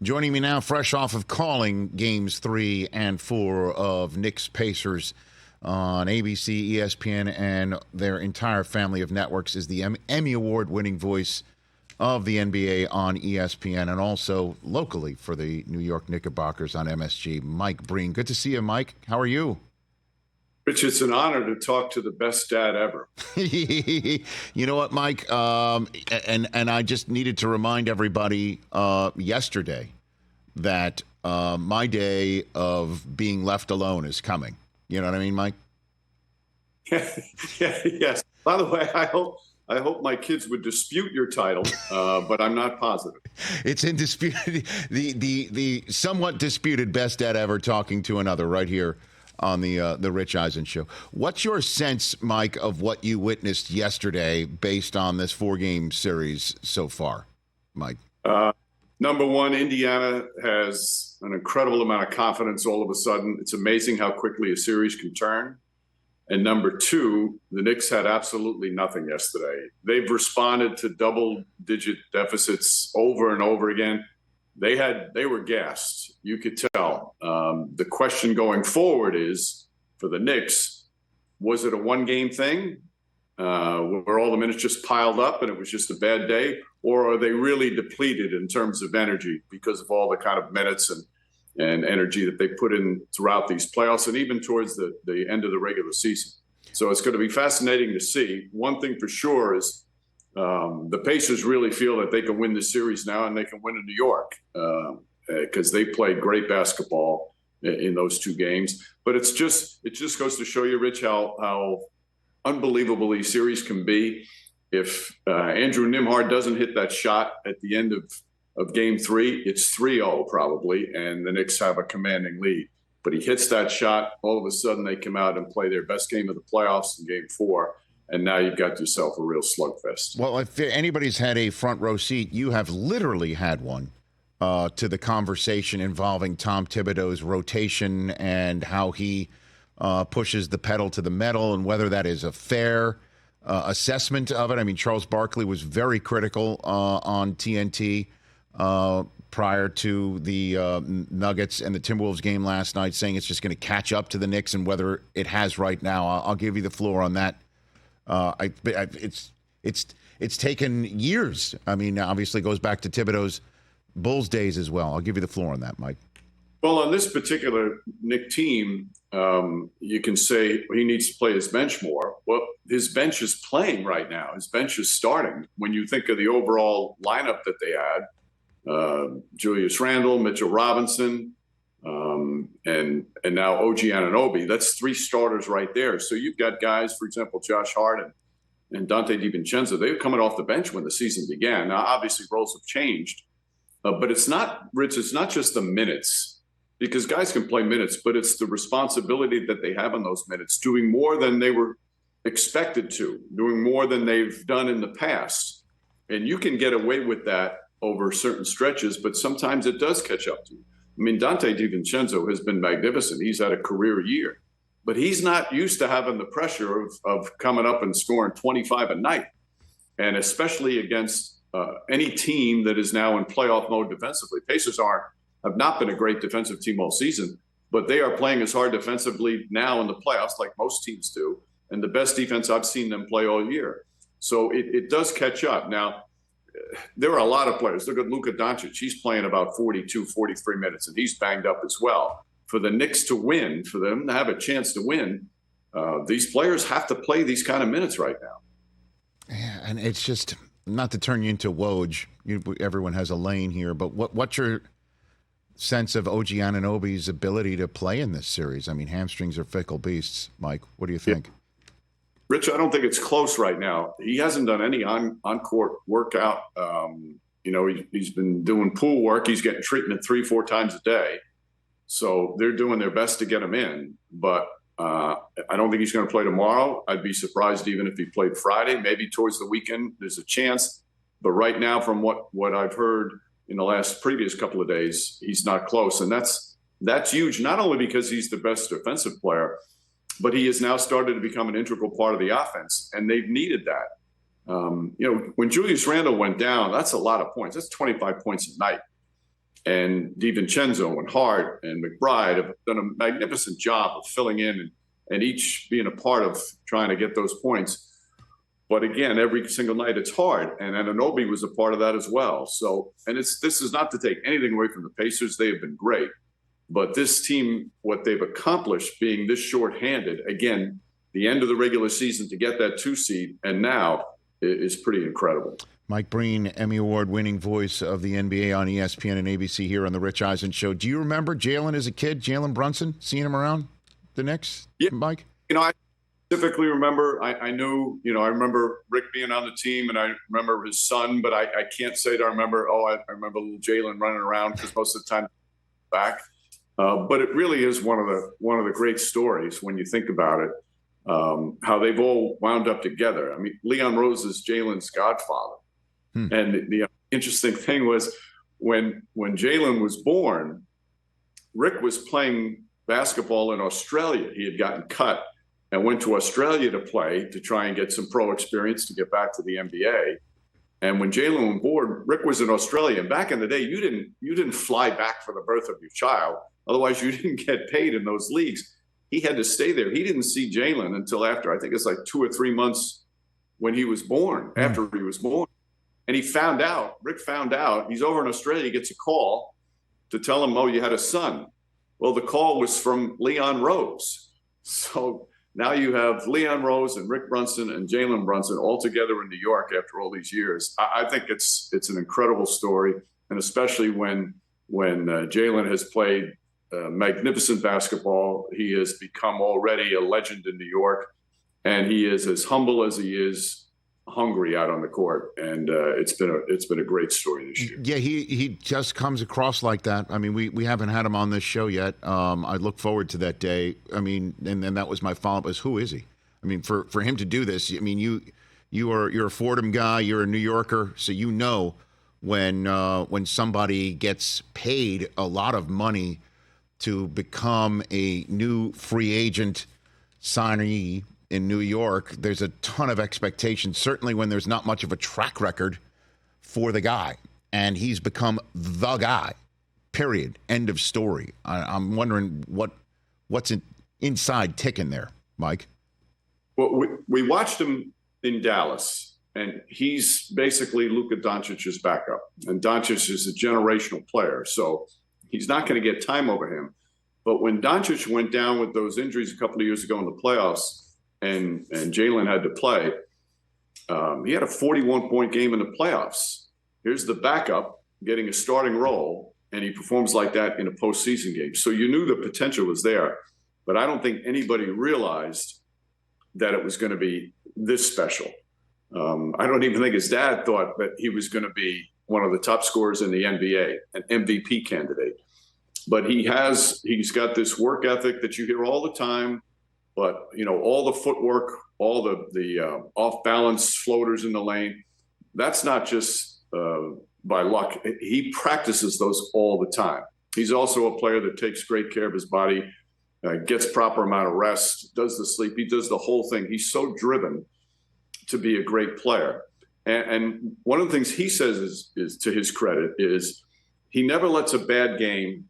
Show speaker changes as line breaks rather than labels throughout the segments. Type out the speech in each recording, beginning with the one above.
Joining me now, fresh off of calling games 3 and 4 of Knicks-Pacers on ABC, ESPN, and their entire family of networks, is the Emmy Award-winning voice of the NBA on ESPN and also locally for the New York Knickerbockers on MSG, Mike Breen. Good to see you, Mike. How are you?
Rich, it's an honor to talk to the best dad ever.
You know what, Mike? And I just needed to remind everybody yesterday that my day of being left alone is coming. You know what I mean, Mike?
Yes. By the way, I hope my kids would dispute your title, but I'm not positive.
It's in dispute. The somewhat disputed best dad ever talking to another right here on the Rich Eisen Show. What's your sense, Mike, of what you witnessed yesterday based on this 4-game series so far, Mike?
Number one, Indiana has an incredible amount of confidence all of a sudden. It's amazing how quickly a series can turn. And number two, the Knicks had absolutely nothing yesterday. They've responded to double-digit deficits over and over again. They were gassed. You could tell. The question going forward is, for the Knicks, was it a one-game thing where all the minutes just piled up and it was just a bad day? Or are they really depleted in terms of energy because of all the kind of minutes and energy that they put in throughout these playoffs and even towards the end of the regular season? So it's going to be fascinating to see. One thing for sure is the Pacers really feel that they can win this series now and they can win in New York because they played great basketball in those 2 games. But it just goes to show you, Rich, how unbelievable these series can be. If Andrew Nembhard doesn't hit that shot at the end of Game 3, it's 3-0 probably, and the Knicks have a commanding lead. But he hits that shot, all of a sudden they come out and play their best game of the playoffs in Game 4. And now you've got yourself a real slugfest.
Well, if anybody's had a front row seat, you have literally had one to the conversation involving Tom Thibodeau's rotation and how he pushes the pedal to the metal and whether that is a fair assessment of it. I mean, Charles Barkley was very critical on TNT prior to the Nuggets and the Timberwolves game last night, saying it's just going to catch up to the Knicks and whether it has right now. I'll give you the floor on that. It's taken years. I mean, obviously it goes back to Thibodeau's Bulls days as well. I'll give you the floor on that, Mike.
Well, on this particular Knick team, you can say he needs to play his bench more. Well, his bench is playing right now. His bench is starting. When you think of the overall lineup that they had, Julius Randle, Mitchell Robinson, and now OG Anunoby, that's 3 starters right there. So you've got guys, for example, Josh Hart and Dante DiVincenzo. They were coming off the bench when the season began. Now, obviously, roles have changed, but it's not, Rich, it's not just the minutes, because guys can play minutes, but it's the responsibility that they have in those minutes, doing more than they were expected to, doing more than they've done in the past. And you can get away with that over certain stretches, but sometimes it does catch up to you. I mean, Dante DiVincenzo has been magnificent. He's had a career year, but he's not used to having the pressure of coming up and scoring 25 a night. And especially against any team that is now in playoff mode defensively. Pacers have not been a great defensive team all season, but they are playing as hard defensively now in the playoffs like most teams do, and the best defense I've seen them play all year. So it does catch up. Now, there are a lot of players. Look at Luka Doncic. He's playing about 42, 43 minutes, and he's banged up as well. For the Knicks to win, for them to have a chance to win, these players have to play these kind of minutes right now.
Yeah, and it's just, not to turn you into Woj, everyone has a lane here, but what's your sense of OG Anunoby's ability to play in this series? I mean, hamstrings are fickle beasts. Mike, what do you think?
Yeah. Rich, I don't think it's close right now. He hasn't done any on-court workout. He's been doing pool work. He's getting treatment 3-4 times a day. So they're doing their best to get him in. But I don't think he's going to play tomorrow. I'd be surprised even if he played Friday. Maybe towards the weekend there's a chance. But right now, from what I've heard in the previous couple of days, he's not close. And that's huge, not only because he's the best defensive player, but he has now started to become an integral part of the offense, and they've needed that. When Julius Randle went down, that's a lot of points. That's 25 points a night. and DiVincenzo and Hart and McBride have done a magnificent job of filling in and each being a part of trying to get those points. But again, every single night it's hard, and Anunoby was a part of that as well. So, and this is not to take anything away from the Pacers; they have been great. But this team, what they've accomplished, being this shorthanded, again, the end of the regular season to get that 2 seed, and now is pretty incredible.
Mike Breen, Emmy Award-winning voice of the NBA on ESPN and ABC here on the Rich Eisen Show. Do you remember Jalen as a kid, Jalen Brunson, seeing him around the Knicks,
yeah.
Mike?
I specifically remember, I knew, I remember Rick being on the team, and I remember his son, but I can't say that I remember, I remember little Jalen running around, because most of the time back. But it really is one of the great stories when you think about it, how they've all wound up together. I mean, Leon Rose is Jalen's godfather. And the interesting thing was when Jalen was born, Rick was playing basketball in Australia. He had gotten cut and went to Australia to play, to try and get some pro experience to get back to the NBA. And when Jalen was born, Rick was in Australia. And back in the day, you didn't fly back for the birth of your child. Otherwise, you didn't get paid in those leagues. He had to stay there. He didn't see Jalen until after, I think it's like 2 or 3 months when he was born, after he was born. And Rick found out, he's over in Australia, he gets a call to tell him, oh, you had a son. Well, the call was from Leon Rose. So now you have Leon Rose and Rick Brunson and Jalen Brunson all together in New York after all these years. I think it's an incredible story, and especially when Jalen has played magnificent basketball. He has become already a legend in New York, and he is as humble as he is hungry out on the court, and it's been a great story this year. Yeah,
he just comes across like that. I mean, we haven't had him on this show yet. I look forward to that day. I mean, and then that was my follow-up: is who is he? I mean, for him to do this, I mean, you're a Fordham guy, you're a New Yorker, so you know when somebody gets paid a lot of money to become a new free agent signee in New York, there's a ton of expectations, certainly when there's not much of a track record for the guy. And he's become the guy, period. End of story. I'm wondering what's inside ticking there, Mike.
Well, we watched him in Dallas, and he's basically Luka Doncic's backup. And Doncic is a generational player, so he's not going to get time over him. But when Doncic went down with those injuries a couple of years ago in the playoffs, and Jalen had to play, he had a 41-point game in the playoffs. Here's the backup getting a starting role, and he performs like that in a postseason game. So you knew the potential was there, but I don't think anybody realized that it was going to be this special. I don't even think his dad thought that he was going to be one of the top scorers in the NBA, an MVP candidate. But he's got this work ethic that you hear all the time. But, all the footwork, all the off-balance floaters in the lane, that's not just by luck. He practices those all the time. He's also a player that takes great care of his body, gets proper amount of rest, does the sleep. He does the whole thing. He's so driven to be a great player. And one of the things he says is to his credit, is he never lets a bad game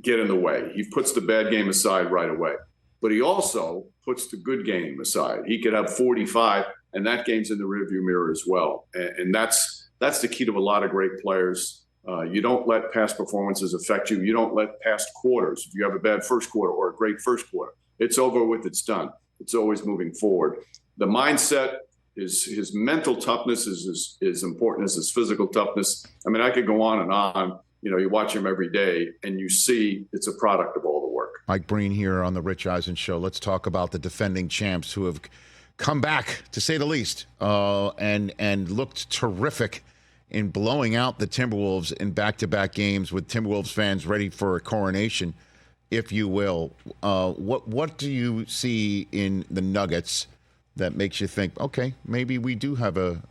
get in the way. He puts the bad game aside right away. But he also puts the good game aside. He could have 45, and that game's in the rearview mirror as well. And that's the key to a lot of great players. You don't let past performances affect you. You don't let past quarters. If you have a bad first quarter or a great first quarter, it's over with, it's done. It's always moving forward. The mindset, his mental toughness is as important as his physical toughness. I mean, I could go on and on. You watch him every day, and you see it's a product of all the work.
Mike Breen here on the Rich Eisen Show. Let's talk about the defending champs who have come back, to say the least, and looked terrific in blowing out the Timberwolves in back-to-back games, with Timberwolves fans ready for a coronation, if you will. What do you see in the Nuggets that makes you think, okay, maybe we do have a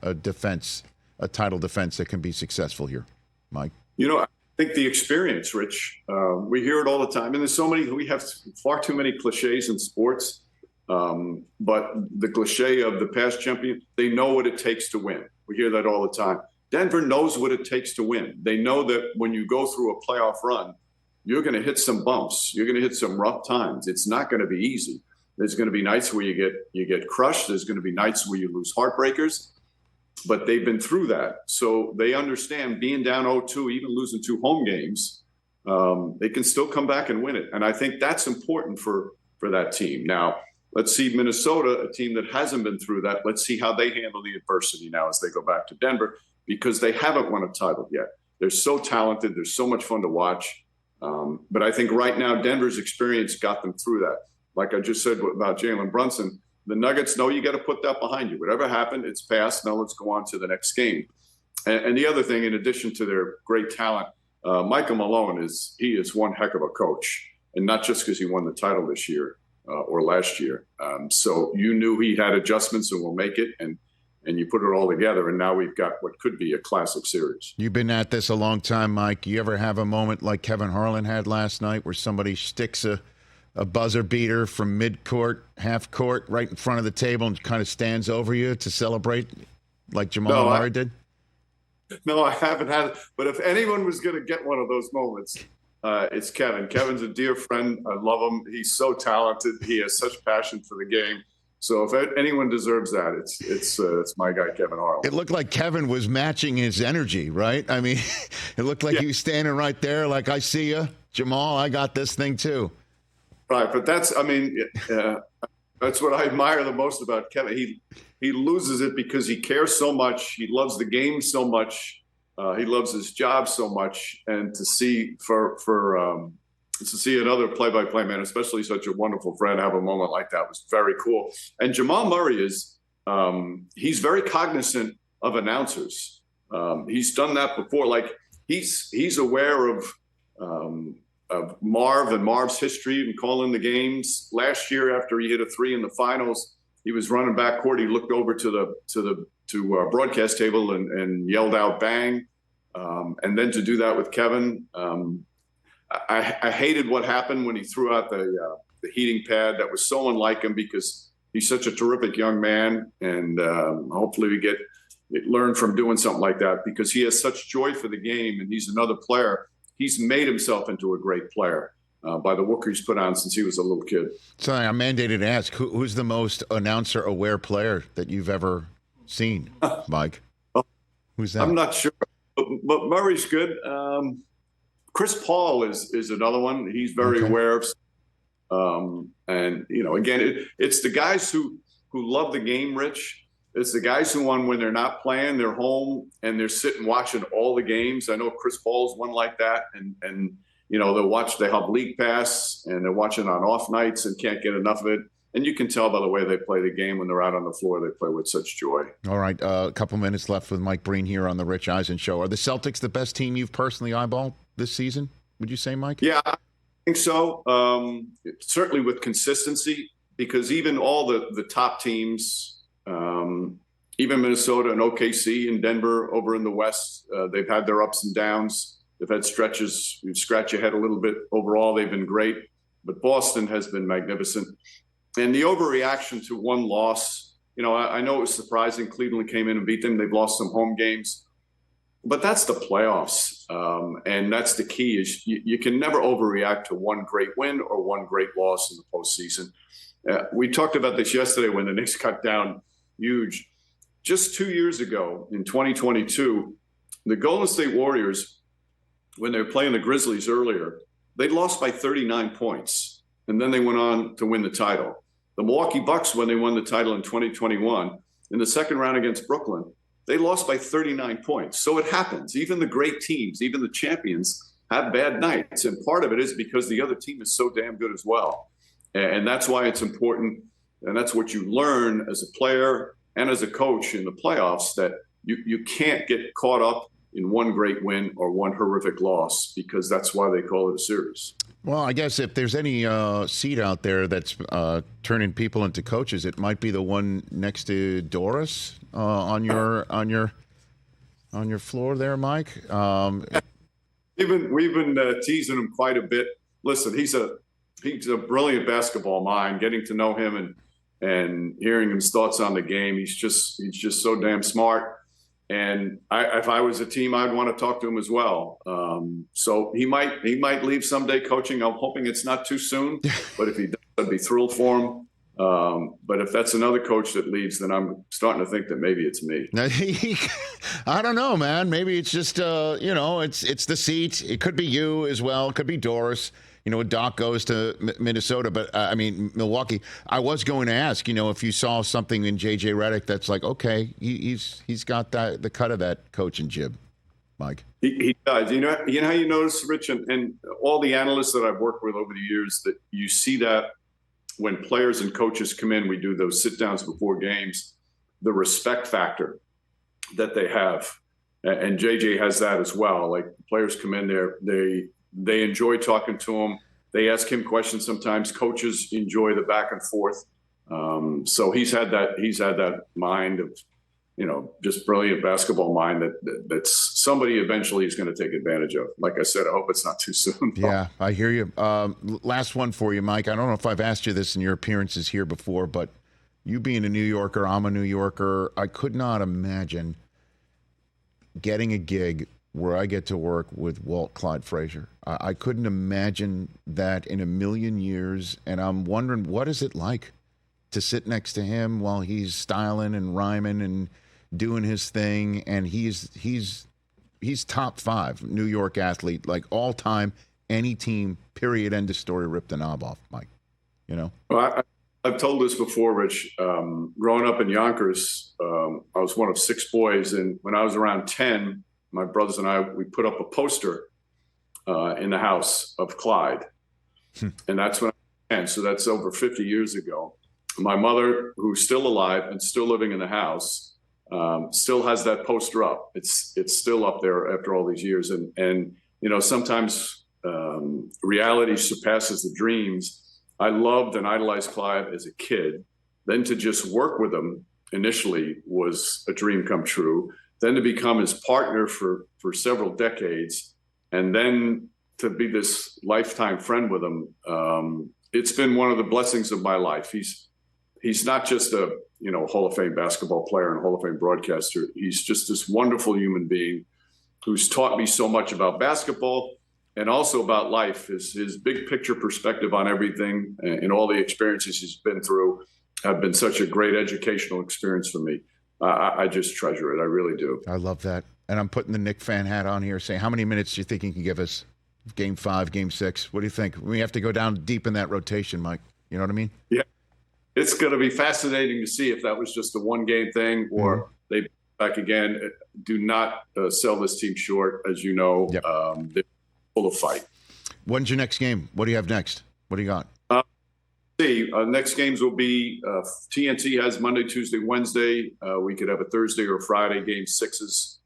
title defense that can be successful here, Mike?
I think the experience, Rich. We hear it all the time, and we have far too many cliches in sports. But the cliche of the past champion, they know what it takes to win. We hear that all the time. Denver knows what it takes to win. They know that when you go through a playoff run, you're going to hit some bumps. You're going to hit some rough times. It's not going to be easy. There's going to be nights where you get crushed. There's going to be nights where you lose heartbreakers. But they've been through that. So they understand being down 0-2, even losing 2 home games, they can still come back and win it. And I think that's important for that team. Now, let's see Minnesota, a team that hasn't been through that. Let's see how they handle the adversity now as they go back to Denver, because they haven't won a title yet. They're so talented. They're so much fun to watch. But I think right now Denver's experience got them through that. Like I just said about Jalen Brunson, the Nuggets know you got to put that behind you. Whatever happened, it's past. Now let's go on to the next game. And the other thing, in addition to their great talent, Michael Malone is one heck of a coach, and not just because he won the title this year or last year. So you knew he had adjustments and will make it, and you put it all together, and now we've got what could be a classic series.
You've been at this a long time, Mike. You ever have a moment like Kevin Harlan had last night where somebody sticks a buzzer beater from mid-court, half-court, right in front of the table and kind of stands over you to celebrate like Jamal Murray did?
No, I haven't had it. But if anyone was going to get one of those moments, it's Kevin. Kevin's a dear friend. I love him. He's so talented. He has such passion for the game. So if anyone deserves that, it's my guy, Kevin Harlan.
It looked like Kevin was matching his energy, right? I mean, it looked like he was standing right there like, I see you, Jamal, I got this thing too.
Right, but that's what I admire the most about Kevin. He loses it because he cares so much. He loves the game so much. He loves his job so much, and to see another play-by-play man, especially such a wonderful friend, have a moment like that was very cool. And Jamal Murray he's very cognizant of announcers. He's done that before. Like he's aware of Marv and Marv's history and calling the games. Last year, after he hit a 3 in the finals, he was running backcourt. He looked over to the broadcast table and yelled out "bang," and then to do that with Kevin. I hated what happened when he threw out the heating pad. That was so unlike him because he's such a terrific young man, and hopefully we learn from doing something like that because he has such joy for the game, and he's another player. He's made himself into a great player by the work he's put on since he was a little kid.
So I'm mandated to ask, who's the most announcer-aware player that you've ever seen, Mike? Who's that?
I'm not sure, but Murray's good. Chris Paul is another one. He's very aware of, and again, it's the guys who love the game, Rich. It's the guys who won when they're not playing, they're home and they're sitting watching all the games. I know Chris Paul's one like that, and they have League Pass and they're watching on off nights and can't get enough of it. And you can tell by the way they play the game when they're out on the floor, they play with such joy.
All right, a couple minutes left with Mike Breen here on the Rich Eisen Show. Are the Celtics the best team you've personally eyeballed this season, would you say, Mike?
Yeah, I think so. Certainly with consistency, because even all the top teams, even Minnesota and OKC and Denver over in the West, they've had their ups and downs. They've had stretches. You scratch your head a little bit. Overall, they've been great. But Boston has been magnificent. And the overreaction to one loss, I know it was surprising. Cleveland came in and beat them. They've lost some home games. But that's the playoffs. And that's the key is you can never overreact to one great win or one great loss in the postseason. We talked about this yesterday when the Knicks got down huge. Just 2 years ago, in 2022, the Golden State Warriors, when they were playing the Grizzlies earlier, they lost by 39 points, and then they went on to win the title. The Milwaukee Bucks, when they won the title in 2021, in the second round against Brooklyn, they lost by 39 points. So it happens. Even the great teams, even the champions, have bad nights, and part of it is because the other team is so damn good as well. And that's why it's important, and that's what you learn as a player and as a coach in the playoffs, that you can't get caught up in one great win or one horrific loss, because that's why they call it a series.
Well, I guess if there's any seat out there that's turning people into coaches, it might be the one next to Doris on your floor there, Mike.
We've been teasing him quite a bit. Listen, he's a brilliant basketball mind. Getting to know him and hearing his thoughts on the game, he's just so damn smart. And if I was a team, I'd want to talk to him as well. So he might leave someday coaching. I'm hoping it's not too soon, but if he does, I'd be thrilled for him. But if that's another coach that leaves, then I'm starting to think that maybe it's me.
I don't know, man. Maybe it's just, it's the seat. It could be you as well. It could be Doris. Doc goes to Minnesota, but Milwaukee. I was going to ask, if you saw something in J.J. Redick that's like, okay, he's got the cut of that coaching jib, Mike.
He does. You know how you notice, Rich, and all the analysts that I've worked with over the years, that you see that when players and coaches come in, we do those sit downs before games, the respect factor that they have. And JJ has that as well. Like, players come in there, they enjoy talking to him. They ask him questions sometimes. Coaches enjoy the back and forth. So he's had that mind of, just brilliant basketball mind that's somebody eventually is going to take advantage of. Like I said, I hope it's not too soon.
Yeah, I hear you. Last one for you, Mike. I don't know if I've asked you this in your appearances here before, but you being a New Yorker, I'm a New Yorker. I could not imagine getting a gig where I get to work with Walt Clyde Frazier. I couldn't imagine that in a million years, and I'm wondering, what is it like to sit next to him while he's styling and rhyming and doing his thing? And he's top 5 New York athlete, like all time, any team, period, end of story, rip the knob off, Mike.
Well, I've told this before, Rich. Growing up in Yonkers, I was one of 6 boys, and when I was around 10, my brothers and I, we put up a poster in the house of Clyde. And that's when I was 10. So that's over 50 years ago. My mother, who's still alive and still living in the house, still has that poster up. It's still up there after all these years. And sometimes reality surpasses the dreams. I loved and idolized Clyde as a kid. Then to just work with him initially was a dream come true. Then to become his partner for several decades, and then to be this lifetime friend with him. It's been one of the blessings of my life. He's not just a Hall of Fame basketball player and Hall of Fame broadcaster. He's just this wonderful human being who's taught me so much about basketball and also about life. His big picture perspective on everything and all the experiences he's been through have been such a great educational experience for me. I just treasure it. I really do.
I love that. And I'm putting the Knick fan hat on here saying, how many minutes do you think he can give us? Game 5, Game 6? What do you think? We have to go down deep in that rotation, Mike. You know what I mean?
Yeah. It's going to be fascinating to see if that was just a one-game thing or they back again. Do not sell this team short, as you know.
Yep.
They're full of fight.
When's your next game? What do you have next? What do you got?
Next games will be TNT has Monday, Tuesday, Wednesday. We could have a Thursday or Friday Game 6s,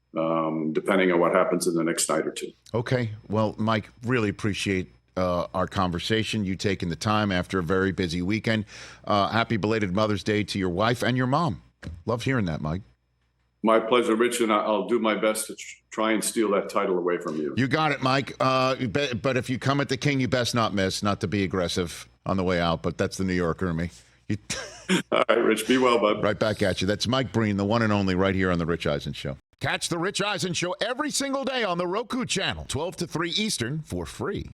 depending on what happens in the next night or two.
Okay. Well, Mike, really appreciate our conversation, you taking the time after a very busy weekend. Happy belated Mother's Day to your wife and your mom. Loved hearing that, Mike.
My pleasure, Rich, and I'll do my best to try and steal that title away from you.
You got it, Mike. But if you come at the king, you best not miss, not to be aggressive on the way out, but that's the New Yorker in me.
All right, Rich, be well, bud.
Right back at you. That's Mike Breen, the one and only, right here on The Rich Eisen Show. Catch The Rich Eisen Show every single day on the Roku channel, 12 to 3 Eastern, for free.